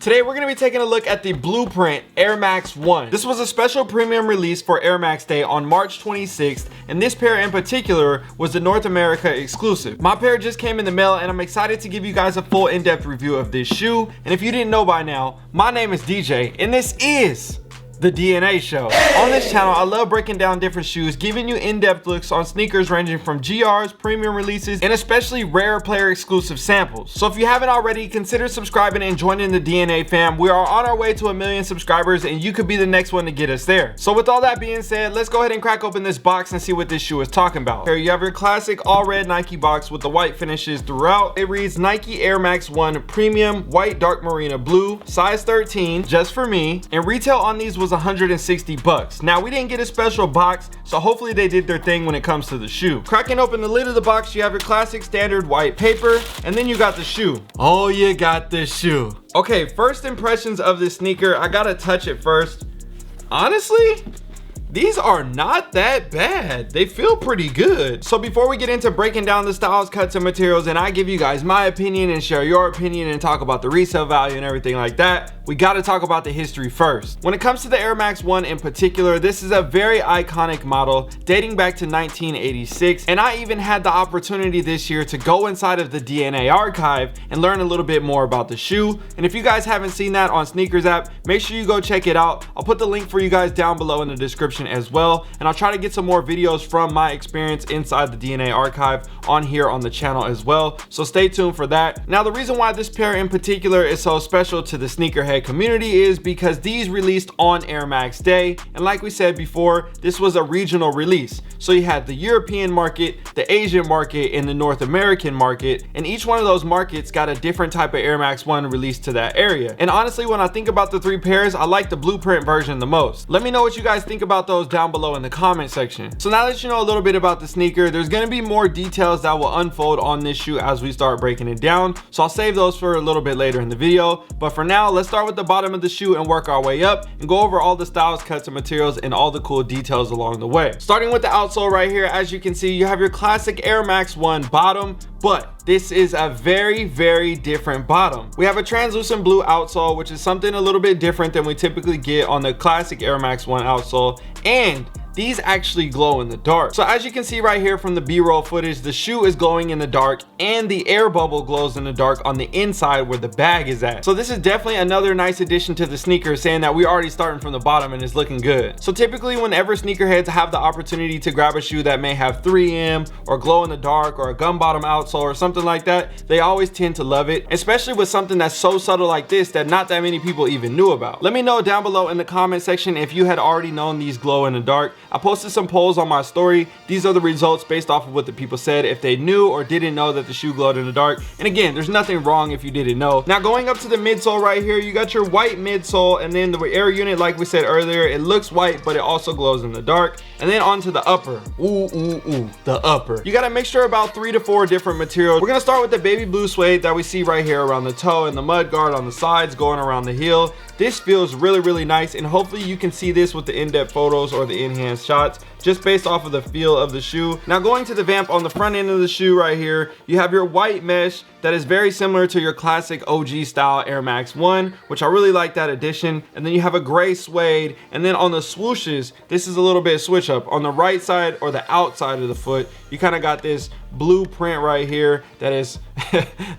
Today we're going to be taking a look at the Blueprint Air Max 1. This was a special premium release for Air Max Day on March 26th, and this pair in particular was the North America exclusive. My pair just came in the mail and I'm excited to give you guys a full in-depth review of this shoe. And if you didn't know by now, my name is DJ and this is the DNA Show. On this channel, I love breaking down different shoes, giving you in-depth looks on sneakers ranging from GRs, premium releases, and especially rare player exclusive samples. So if you haven't already, consider subscribing and joining the DNA fam. We are on our way to 1 million subscribers and you could be the next one to get us there. So with all that being said, let's go ahead and crack open this box and see what this shoe is talking about. Here you have your classic all red Nike box with the white finishes throughout. It reads Nike Air Max 1 Premium White Dark Marina Blue, size 13, just for me. And retail on these was 160 bucks. Now we didn't get a special box, so hopefully they did their thing when it comes to the shoe. Cracking open the lid of the box, you have your classic standard white paper, and then you got the shoe. Oh, you got the shoe. Okay, first impressions of this sneaker, I gotta touch it first. Honestly, these are not that bad. They feel pretty good. So before we get into breaking down the styles, cuts, and materials, and I give you guys my opinion and share your opinion and talk about the resale value and everything like that, we got to talk about the history first. When it comes to the Air Max 1 in particular, this is a very iconic model dating back to 1986, and I even had the opportunity this year to go inside of the DNA archive and learn a little bit more about the shoe. And if you guys haven't seen that on Sneakers app, make sure you go check it out. I'll put the link for you guys down below in the description as well, and I'll try to get some more videos from my experience inside the DNA archive on here on the channel as well, so stay tuned for that. Now the reason why this pair in particular is so special to the sneakerhead community is because these released on Air Max Day, and like we said before, this was a regional release. So you had the European market, the Asian market, and the North American market, and each one of those markets got a different type of Air Max 1 released to that area. And honestly, when I think about the three pairs, I like the Blueprint version the most. Let me know what you guys think about those down below in the comment section. So now that you know a little bit about the sneaker, there's going to be more details that will unfold on this shoe as we start breaking it down, so I'll save those for a little bit later in the video. But for now, let's start with the bottom of the shoe and work our way up and go over all the styles, cuts, and materials and all the cool details along the way. Starting with the outsole right here, as you can see, you have your classic Air Max 1 bottom, but this is a very different bottom. We have a translucent blue outsole, which is something a little bit different than we typically get on the classic Air Max 1 outsole, and these actually glow in the dark. So as you can see right here from the B-roll footage, the shoe is glowing in the dark and the air bubble glows in the dark on the inside where the bag is at. So this is definitely another nice addition to the sneaker, saying that we're already starting from the bottom and it's looking good. So typically whenever sneakerheads have the opportunity to grab a shoe that may have 3M or glow in the dark or a gum bottom outsole or something like that, they always tend to love it, especially with something that's so subtle like this that not that many people even knew about. Let me know down below in the comment section if you had already known these glow in the dark. I posted some polls on my story. These are the results based off of what the people said, if they knew or didn't know that the shoe glowed in the dark. And again, there's nothing wrong if you didn't know. Now going up to the midsole right here, you got your white midsole, and then the air unit, like we said earlier, it looks white but it also glows in the dark. And then onto the upper, the upper, you got a mixture about 3 to 4 different materials. We're gonna start with the baby blue suede that we see right here around the toe, and the mud guard on the sides going around the heel. This feels really nice, and hopefully you can see this with the in-depth photos or the enhanced shots just based off of the feel of the shoe. Now going to the vamp on the front end of the shoe right here, you have your white mesh that is very similar to your classic OG style Air Max 1, which I really like that addition. And then you have a gray suede, and then on the swooshes, this is a little bit switch up. On the right side or the outside of the foot, you kind of got this blueprint right here that is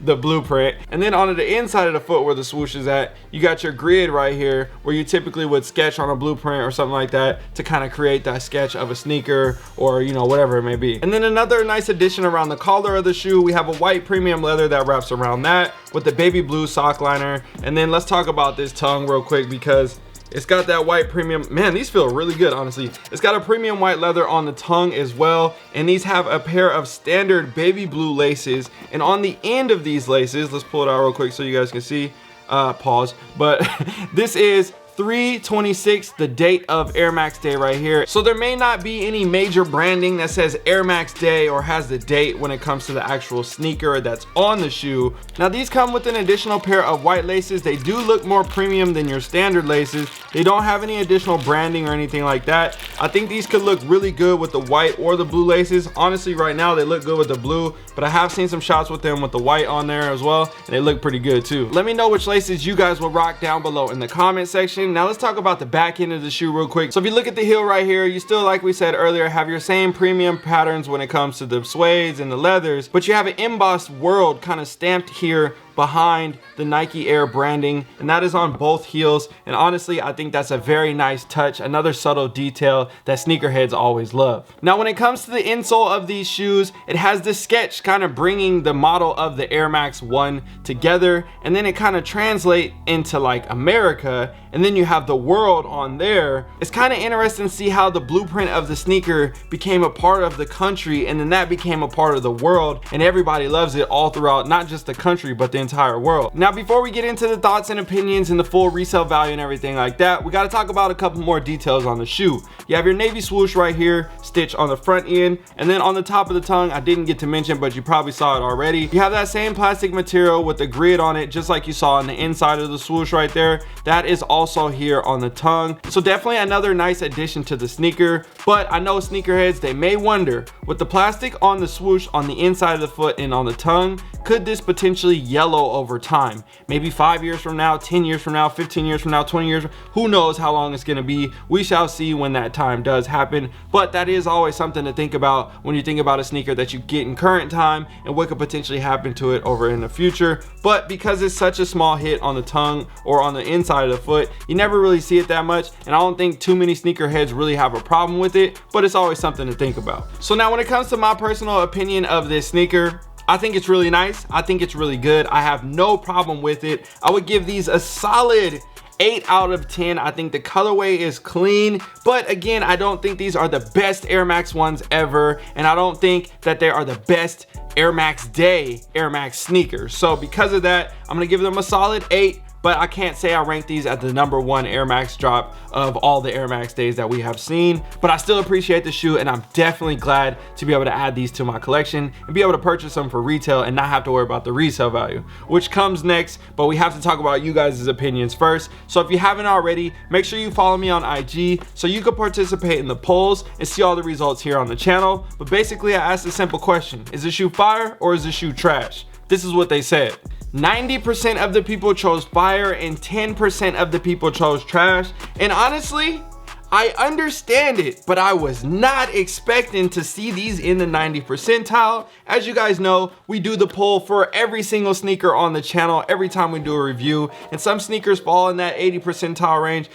the blueprint, and then on the inside of the foot where the swoosh is at, you got your grid right here where you typically would sketch on a blueprint or something like that to kind of create that sketch of a sneaker, or you know, whatever it may be. And then another nice addition around the collar of the shoe, we have a white premium leather that wraps around that with the baby blue sock liner. And then let's talk about this tongue real quick because it's got that white premium. Man, these feel really good, honestly. It's got a premium white leather on the tongue as well, and these have a pair of standard baby blue laces. And on the end of these laces, let's pull it out real quick so you guys can see. Pause. But this is 3/26, the date of Air Max Day right here. So there may not be any major branding that says Air Max Day or has the date when it comes to the actual sneaker that's on the shoe. Now these come with an additional pair of white laces. They do look more premium than your standard laces. They don't have any additional branding or anything like that. I think these could look really good with the white or the blue laces. Honestly, right now they look good with the blue, but but I have seen some shots with them with the white on there as well, and they look pretty good too. Let me know which laces you guys will rock down below in the comment section. Now let's talk about the back end of the shoe real quick. So if you look at the heel right here, you still, like we said earlier, have your same premium patterns when it comes to the suedes and the leathers, but you have an embossed world kind of stamped here behind the Nike Air branding, and that is on both heels. And honestly, I think that's a very nice touch, another subtle detail that sneakerheads always love. Now when it comes to the insole of these shoes, it has this sketch kind of bringing the model of the Air Max 1 together, and then it kind of translate into like America, and then you have the world on there. It's kind of interesting to see how the blueprint of the sneaker became a part of the country, and then that became a part of the world, and everybody loves it all throughout, not just the country, but the entire world. Now before we get into the thoughts and opinions and the full resale value and everything like that, we got to talk about a couple more details on the shoe. You have your navy swoosh right here, stitch on the front end, and then on the top of the tongue, I didn't get to mention, but you probably saw it already, you have that same plastic material with the grid on it, just like you saw on the inside of the swoosh right there. That is also here on the tongue, so definitely another nice addition to the sneaker. But I know sneakerheads, they may wonder, with the plastic on the swoosh on the inside of the foot and on the tongue, could this potentially yellow over time? Maybe 5 years from now, 10 years from now, 15 years from now, 20 years, who knows how long it's going to be. We shall see when that time does happen, but that is always something to think about when you think about a sneaker that you get in current time and what could potentially happen to it over in the future. But because it's such a small hit on the tongue or on the inside of the foot, you never really see it that much, and I don't think too many sneakerheads really have a problem with it, but it's always something to think about. So now when it comes to my personal opinion of this sneaker, I think it's really nice. I think it's really good. I have no problem with it. I would give these a solid 8 out of 10. I think the colorway is clean, but again, I don't think these are the best Air Max 1s ever, and I don't think that they are the best Air Max Day Air Max sneakers. So because of that, I'm gonna give them a solid 8. But I can't say I rank these at the #1 Air Max drop of all the Air Max days that we have seen, but I still appreciate the shoe, and I'm definitely glad to be able to add these to my collection and be able to purchase them for retail and not have to worry about the resale value, which comes next. But we have to talk about you guys' opinions first. So if you haven't already, make sure you follow me on IG so you can participate in the polls and see all the results here on the channel. But basically, I asked a simple question: is the shoe fire or is the shoe trash? This is what they said. 90% of the people chose fire and 10% of the people chose trash. And honestly, I understand it, but I was not expecting to see these in the 90th percentile. As you guys know, we do the poll for every single sneaker on the channel every time we do a review, and some sneakers fall in that 80 percentile range.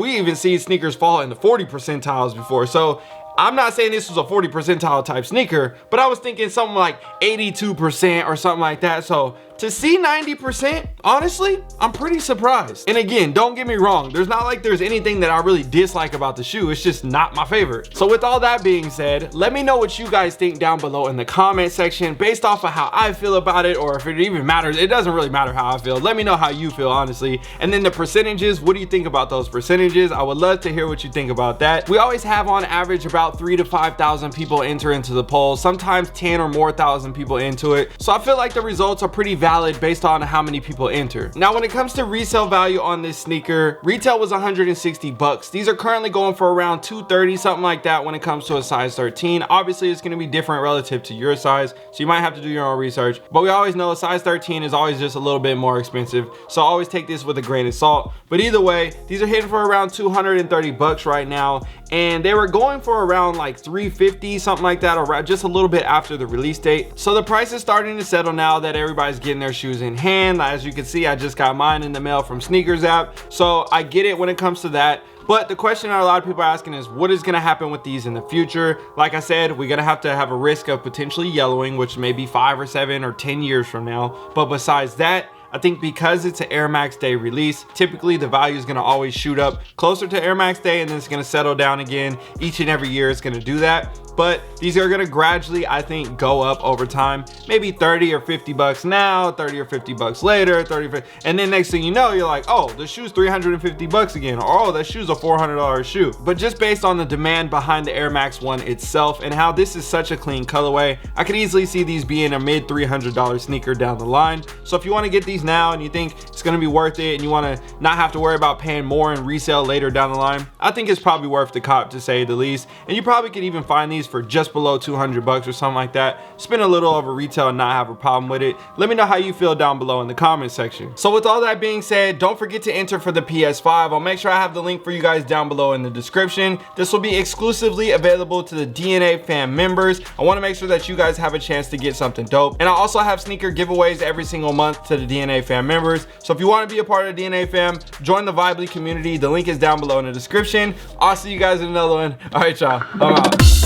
We even see sneakers fall in the 40 percentiles before. So I'm not saying this was a 40 percentile type sneaker, but I was thinking something like 82% or something like that. So to see 90%, honestly, I'm pretty surprised. And again, don't get me wrong, there's not like there's anything that I really dislike about the shoe. It's just not my favorite. So with all that being said, let me know what you guys think down below in the comment section based off of how I feel about it, or if it even matters. It doesn't really matter how I feel. Let me know how you feel, honestly. And then the percentages, what do you think about those percentages? I would love to hear what you think about that. We always have on average about 3,000 to 5,000 people enter into the poll, sometimes 10 or more thousand people into it. So I feel like the results are pretty valid based on how many people enter. Now when it comes to resale value on this sneaker, retail was 160 bucks. These are currently going for around 230, something like that when it comes to a size 13. Obviously it's going to be different relative to your size, so you might have to do your own research, but we always know a size 13 is always just a little bit more expensive, so always take this with a grain of salt. But either way, these are hitting for around 230 bucks right now, and they were going for around like 350, something like that, or just a little bit after the release date. So the price is starting to settle now that everybody's getting their shoes in hand. As you can see, I just got mine in the mail from Sneakers app, so I get it when it comes to that. But the question that a lot of people are asking is, what is going to happen with these in the future? Like I said, we're going to have a risk of potentially yellowing, which may be 5 or 7 or 10 years from now. But besides that, I think because it's an Air Max Day release, typically the value is going to always shoot up closer to Air Max Day, and then it's going to settle down again. Each and every year it's going to do that. But these are going to gradually, I think, go up over time. Maybe 30 or 50 bucks now, 30 or 50 bucks later, 30, and then next thing you know, you're like, oh, the shoe's 350 bucks again, or oh, that shoe's a $400 shoe. But just based on the demand behind the Air Max 1 itself and how this is such a clean colorway, I could easily see these being a mid $300 sneaker down the line. So if you want to get these now and you think it's going to be worth it and you want to not have to worry about paying more in resale later down the line, I think it's probably worth the cop, to say the least. And you probably could even find these these for just below 200 bucks or something like that. Spend a little over retail and not have a problem with it. Let me know how you feel down below in the comment section. So with all that being said, don't forget to enter for the PS5. I'll make sure I have the link for you guys down below in the description. This will be exclusively available to the DNA fam members. I want to make sure that you guys have a chance to get something dope. And I also have sneaker giveaways every single month to the DNA fam members. So if you want to be a part of the DNA fam, join the Vibely community. The link is down below in the description. I'll see you guys in another one. All right, y'all, I'm out.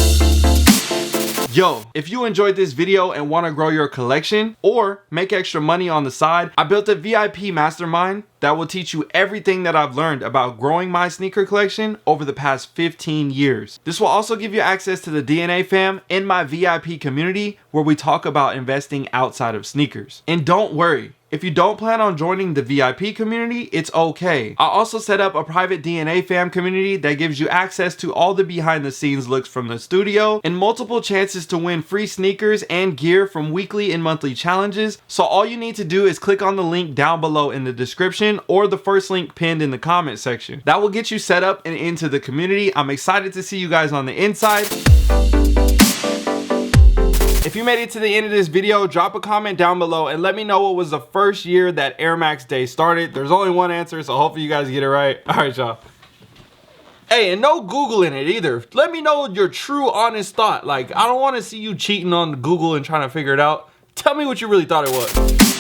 Yo, if you enjoyed this video and want to grow your collection or make extra money on the side, I built a VIP mastermind that will teach you everything that I've learned about growing my sneaker collection over the past 15 years. This will also give you access to the DNA fam in my VIP community where we talk about investing outside of sneakers. And don't worry, if you don't plan on joining the VIP community, it's okay. I also set up a private DNA fam community that gives you access to all the behind the scenes looks from the studio and multiple chances to win free sneakers and gear from weekly and monthly challenges. So all you need to do is click on the link down below in the description or the first link pinned in the comment section. That will get you set up and into the community. I'm excited to see you guys on the inside. If you made it to the end of this video, drop a comment down below and let me know what was the first year that Air Max Day started. There's only one answer, so hopefully you guys get it right. All right, y'all. Hey, and no Googling it either. Let me know your true, honest thought. Like, I don't want to see you cheating on Google and trying to figure it out. Tell me what you really thought it was.